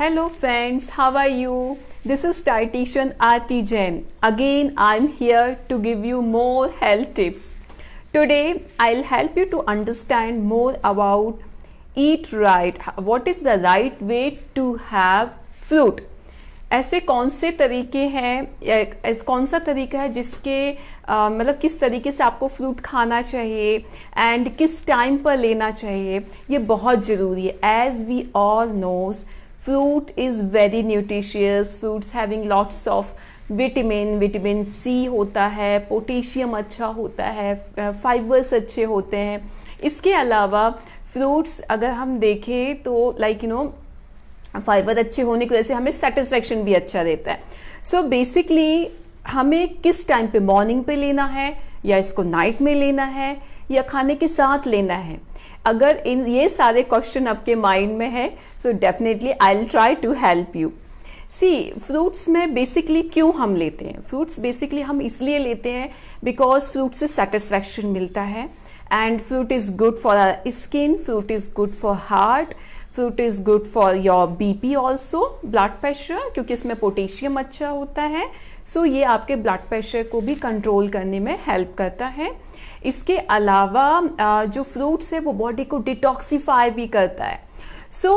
Hello friends, how are you? This is dietitian Aarti Jain. Again, I'm here to give you more health tips. Today, I'll help you to understand more about eat right. What is the right way to have fruit? ऐसे कौन से तरीके हैं, कौन सा तरीका है जिसके मतलब किस तरीके से आपको फ्रूट खाना चाहिए एंड किस टाइम पर लेना चाहिए, ये बहुत ज़रूरी है. As we all knows fruit is very nutritious. Fruits having lots of vitamin C होता है, पोटेशियम अच्छा होता है, फाइबर्स अच्छे होते हैं. इसके अलावा फ्रूट्स अगर हम देखें तो फाइबर अच्छे होने की वजह से हमें सेटिस्फेक्शन भी अच्छा रहता है. सो बेसिकली हमें किस टाइम पे, मॉर्निंग पे लेना है या इसको नाइट में लेना है या खाने के साथ लेना है, अगर इन ये सारे क्वेश्चन आपके माइंड में है so definitely I will try to help you. See fruits में बेसिकली क्यों हम लेते हैं? फ्रूट्स बेसिकली हम इसलिए लेते हैं बिकॉज फ्रूट से सेटिस्फैक्शन मिलता है and fruit is good for our skin, fruit is good for heart, fruit is good for your BP also, blood pressure, क्योंकि इसमें पोटेशियम अच्छा होता है. सो ये आपके ब्लड प्रेशर को भी कंट्रोल करने में हेल्प करता है. इसके अलावा जो फ्रूट्स है वो बॉडी को डिटॉक्सिफाई भी करता है. सो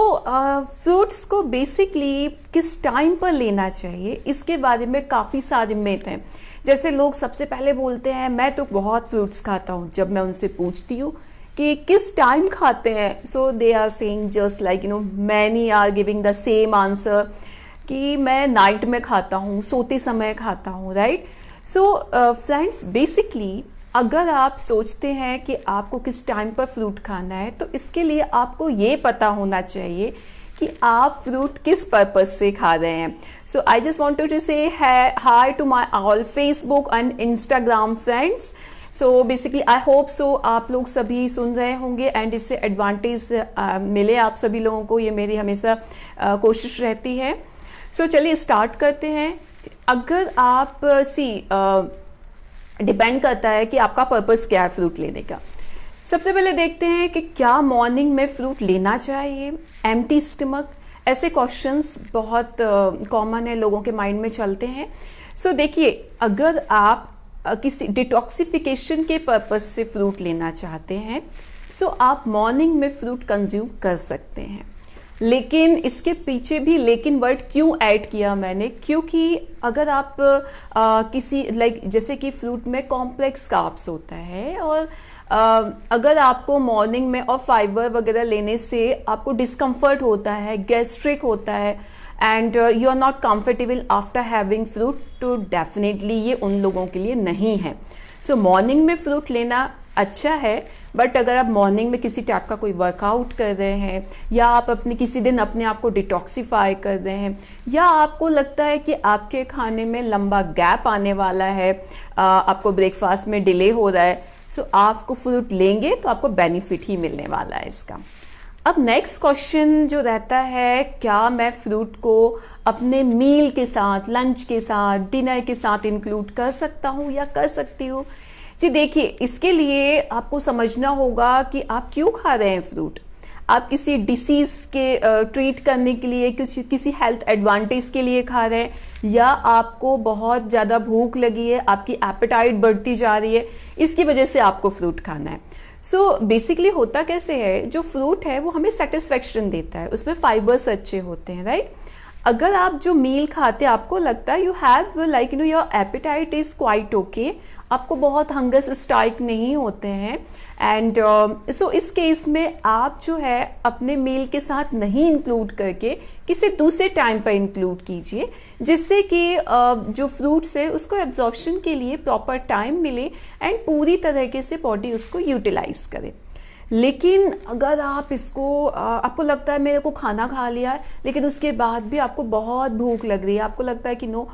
फ्रूट्स को बेसिकली किस टाइम पर लेना चाहिए इसके बारे में काफ़ी सारे मिथ हैं. जैसे लोग सबसे पहले बोलते हैं मैं तो बहुत फ्रूट्स खाता हूँ. जब मैं उनसे पूछती हूँ कि किस टाइम खाते हैं, so they are saying just like many are giving the same answer कि मैं नाइट में खाता हूँ, सोते समय खाता हूँ, राइट. सो फ्रेंड्स, बेसिकली अगर आप सोचते हैं कि आपको किस टाइम पर फ्रूट खाना है तो इसके लिए आपको ये पता होना चाहिए कि आप फ्रूट किस पर्पस से खा रहे हैं. So I just wanted to say hi to my all Facebook and Instagram friends. So basically I hope so आप लोग सभी सुन रहे होंगे एंड इससे एडवांटेज मिले आप सभी लोगों को, ये मेरी हमेशा कोशिश रहती है. सो चलिए स्टार्ट करते हैं. अगर आप डिपेंड करता है कि आपका पर्पस क्या है फ्रूट लेने का. सबसे पहले देखते हैं कि क्या मॉर्निंग में फ्रूट लेना चाहिए, एम्प्टी स्टमक. ऐसे क्वेश्चंस बहुत कॉमन है, लोगों के माइंड में चलते हैं. सो देखिए, अगर आप किसी डिटॉक्सिफिकेशन के पर्पस से फ्रूट लेना चाहते हैं सो आप मॉर्निंग में फ्रूट कंज्यूम कर सकते हैं. लेकिन इसके पीछे भी लेकिन वर्ड क्यों ऐड किया मैंने, क्योंकि अगर आप किसी जैसे कि फ्रूट में कॉम्प्लेक्स कार्ब्स होता है और अगर आपको मॉर्निंग में और फाइबर वगैरह लेने से आपको डिस्कम्फर्ट होता है, गैस्ट्रिक होता है and you are not comfortable after having fruit, तो डेफिनेटली ये उन लोगों के लिए नहीं है. सो मॉर्निंग में फ्रूट लेना अच्छा है, बट अगर आप मॉर्निंग में किसी टाइप का कोई वर्कआउट कर रहे हैं या आप किसी दिन अपने आप को डिटॉक्सिफाई कर रहे हैं या आपको लगता है कि आपके खाने में लंबा गैप आने वाला है, आपको ब्रेकफास्ट में डिले हो रहा है, सो आपको फ्रूट लेंगे तो आपको बेनिफिट ही मिलने वाला है इसका. अब नेक्स्ट क्वेश्चन जो रहता है, क्या मैं फ्रूट को अपने मील के साथ, लंच के साथ, डिनर के साथ इंक्लूड कर सकता हूँ या कर सकती हूँ? जी देखिए, इसके लिए आपको समझना होगा कि आप क्यों खा रहे हैं फ्रूट. आप किसी डिसीज़ के ट्रीट करने के लिए, किसी हेल्थ एडवांटेज के लिए खा रहे हैं या आपको बहुत ज़्यादा भूख लगी है, आपकी एपेटाइट बढ़ती जा रही है, इसकी वजह से आपको फ्रूट खाना है. सो बेसिकली होता कैसे है, जो फ्रूट है वो हमें सेटिस्फेक्शन देता है, उसमें फाइबर्स अच्छे होते हैं, राइट. अगर आप जो मील खाते हैं आपको लगता है you have your apatite is quite okay, आपको बहुत हंगर स्ट्राइक नहीं होते हैं एंड सो इस केस में आप जो है अपने मील के साथ नहीं इंक्लूड करके किसी दूसरे टाइम पर इंक्लूड कीजिए, जिससे कि जो फ्रूट्स है उसको एब्जॉर्प्शन के लिए प्रॉपर टाइम मिले एंड पूरी तरीके से बॉडी उसको यूटिलाइज करे. लेकिन अगर आप इसको आपको लगता है मेरे को खाना खा लिया है लेकिन उसके बाद भी आपको बहुत भूख लग रही है, आपको लगता है कि no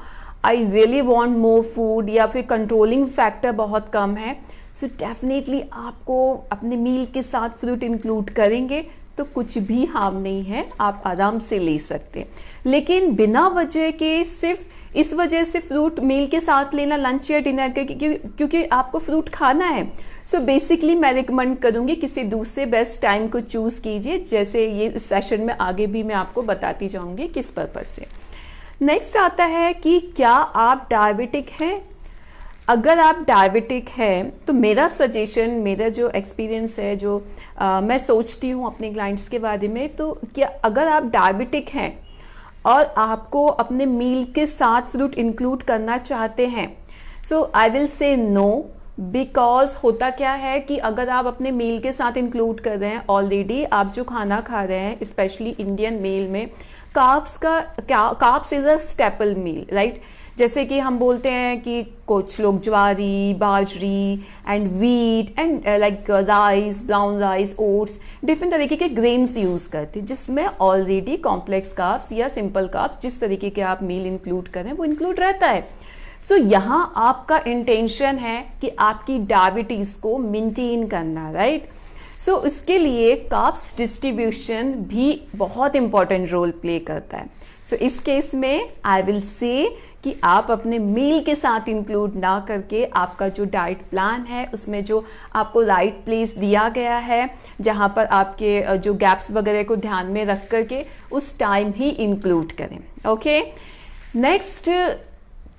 I really want more food या फिर कंट्रोलिंग फैक्टर बहुत कम है, सो डेफिनेटली आपको अपने मील के साथ फ्रूट इंक्लूड करेंगे तो कुछ भी हार्म नहीं है, आप आराम से ले सकते हैं. लेकिन बिना वजह के सिर्फ इस वजह से फ्रूट मील के साथ लेना लंच या डिनर के, क्योंकि आपको फ्रूट खाना है। सो बेसिकली मैं रिकमेंड करूँगी किसी दूसरे बेस्ट टाइम को चूज़ कीजिए, जैसे ये सेशन में आगे भी मैं आपको बताती जाऊँगी किस पर्पज़ से। नेक्स्ट आता है कि क्या आप डायबिटिक हैं। अगर आप डायबिटिक हैं तो मेरा सजेशन, मेरा जो एक्सपीरियंस है, जो मैं सोचती हूँ अपने क्लाइंट्स के बारे में, तो क्या अगर आप डायबिटिक हैं और आपको अपने मील के साथ फ्रूट इंक्लूड करना चाहते हैं, so I will say no, because होता क्या है कि अगर आप अपने मील के साथ इंक्लूड कर रहे हैं, ऑलरेडी आप जो खाना खा रहे हैं स्पेशली इंडियन मील में, carbs is a staple meal, right. जैसे कि हम बोलते हैं कि कुछ लोग ज्वारी, बाजरी and wheat and like rice, brown rice, oats, different तरीके के ग्रेन्स यूज़ करते हैं जिसमें ऑलरेडी कॉम्प्लेक्स कार्ब्स या सिंपल कार्ब्स, जिस तरीके के आप मील इंक्लूड करें वो इंक्लूड रहता है। सो यहाँ आपका इंटेंशन है कि आपकी डायबिटीज़ को मेंटेन करना, राइट। सो इसके लिए कार्ब्स डिस्ट्रीब्यूशन भी बहुत इंपॉर्टेंट रोल प्ले करता है। सो इस केस में आई विल से कि आप अपने मील के साथ इंक्लूड ना करके आपका जो डाइट प्लान है उसमें जो आपको राइट प्लेस दिया गया है, जहाँ पर आपके जो गैप्स वगैरह को ध्यान में रख करके उस टाइम ही इंक्लूड करें। ओके, नेक्स्ट,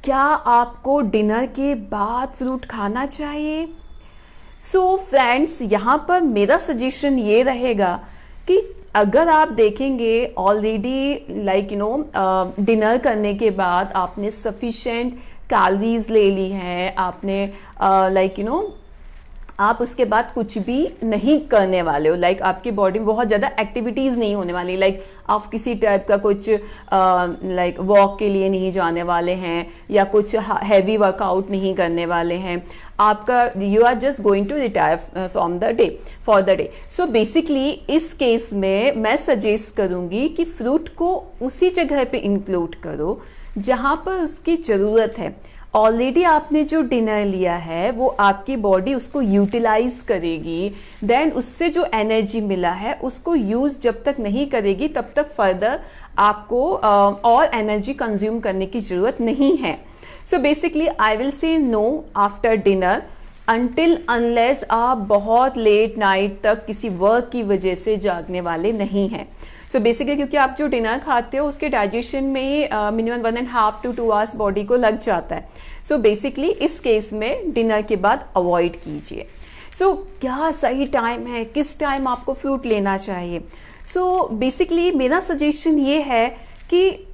क्या आपको डिनर के बाद फ्रूट खाना चाहिए। सो फ्रेंड्स, यहाँ पर मेरा सजेशन ये रहेगा कि अगर आप देखेंगे ऑलरेडी लाइक डिनर करने के बाद आपने सफिशेंट कैलोरीज ले ली हैं, आपने आप उसके बाद कुछ भी नहीं करने वाले हो, लाइक आपकी बॉडी में बहुत ज़्यादा एक्टिविटीज़ नहीं होने वाली, लाइक आप किसी टाइप का कुछ लाइक वॉक के लिए नहीं जाने वाले हैं या कुछ हैवी वर्कआउट नहीं करने वाले हैं, आपका you are just going to retire from the day for the day. So basically इस केस में मैं सजेस्ट करूँगी कि फ्रूट को उसी जगह पे इंक्लूड करो जहाँ पर उसकी ज़रूरत है। ऑलरेडी आपने जो डिनर लिया है वो आपकी बॉडी उसको यूटिलाइज करेगी, देन उससे जो एनर्जी मिला है उसको यूज जब तक नहीं करेगी तब तक फर्दर आपको और एनर्जी कंज्यूम करने की जरूरत नहीं है। सो basically I will say know after dinner until unless आप बहुत लेट नाइट तक किसी वर्क की वजह से जागने वाले नहीं हैं। सो बेसिकली क्योंकि आप जो डिनर खाते हो उसके डाइजेशन में ही मिनिमम 1.5 to 2 आवर्स बॉडी को लग जाता है। सो बेसिकली इस केस में डिनर के बाद अवॉइड कीजिए। सो क्या सही टाइम है, किस टाइम आपको फ्रूट लेना चाहिए। सो बेसिकली मेरा सजेशन ये है कि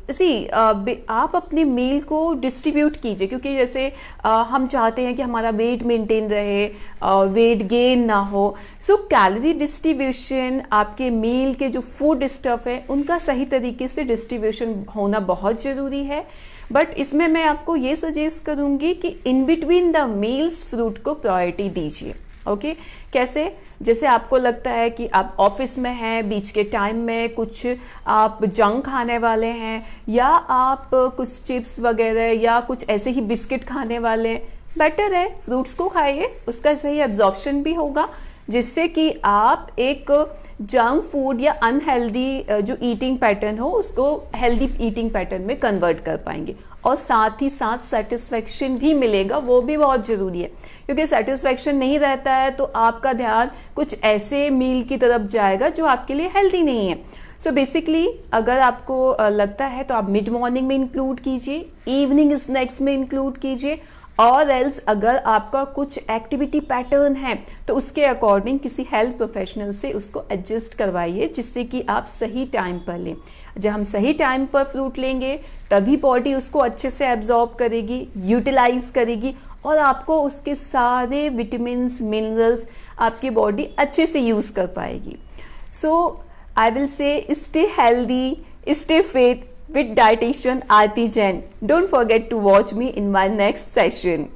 आप अपने मील को डिस्ट्रीब्यूट कीजिए, क्योंकि जैसे हम चाहते हैं कि हमारा वेट मेंटेन रहे, वेट गेन ना हो। सो कैलोरी डिस्ट्रीब्यूशन, आपके मील के जो फूड स्टफ है उनका सही तरीके से डिस्ट्रीब्यूशन होना बहुत ज़रूरी है। बट इसमें मैं आपको ये सजेस्ट करूँगी कि in between the meals fruit को प्रायोरिटी दीजिए। ओके, कैसे, जैसे आपको लगता है कि आप ऑफिस में हैं, बीच के टाइम में कुछ आप जंक खाने वाले हैं या आप कुछ चिप्स वगैरह या कुछ ऐसे ही बिस्किट खाने वाले हैं, बेटर है फ्रूट्स को खाइए, उसका सही एब्जॉर्प्शन भी होगा, जिससे कि आप एक जंक फूड या अनहेल्दी जो ईटिंग पैटर्न हो उसको हेल्दी ईटिंग पैटर्न में कन्वर्ट कर पाएंगे, और साथ ही साथ सेटिस्फेक्शन भी मिलेगा, वो भी बहुत ज़रूरी है, क्योंकि सेटिस्फेक्शन नहीं रहता है तो आपका ध्यान कुछ ऐसे मील की तरफ जाएगा जो आपके लिए हेल्दी नहीं है। सो बेसिकली अगर आपको लगता है तो आप मिड मॉर्निंग में इंक्लूड कीजिए, इवनिंग स्नैक्स में इंक्लूड कीजिए, और एल्स अगर आपका कुछ एक्टिविटी पैटर्न है तो उसके अकॉर्डिंग किसी हेल्थ प्रोफेशनल से उसको एडजस्ट करवाइए, जिससे कि आप सही टाइम पर लें। जब हम सही टाइम पर फ्रूट लेंगे तभी बॉडी उसको अच्छे से एब्जॉर्ब करेगी, यूटिलाइज करेगी, और आपको उसके सारे विटामिन्स, मिनरल्स आपकी बॉडी अच्छे से यूज़ कर पाएगी। So I will say stay healthy, stay fit with dietitian Aarti Jain. Don't forget to watch me in my next session.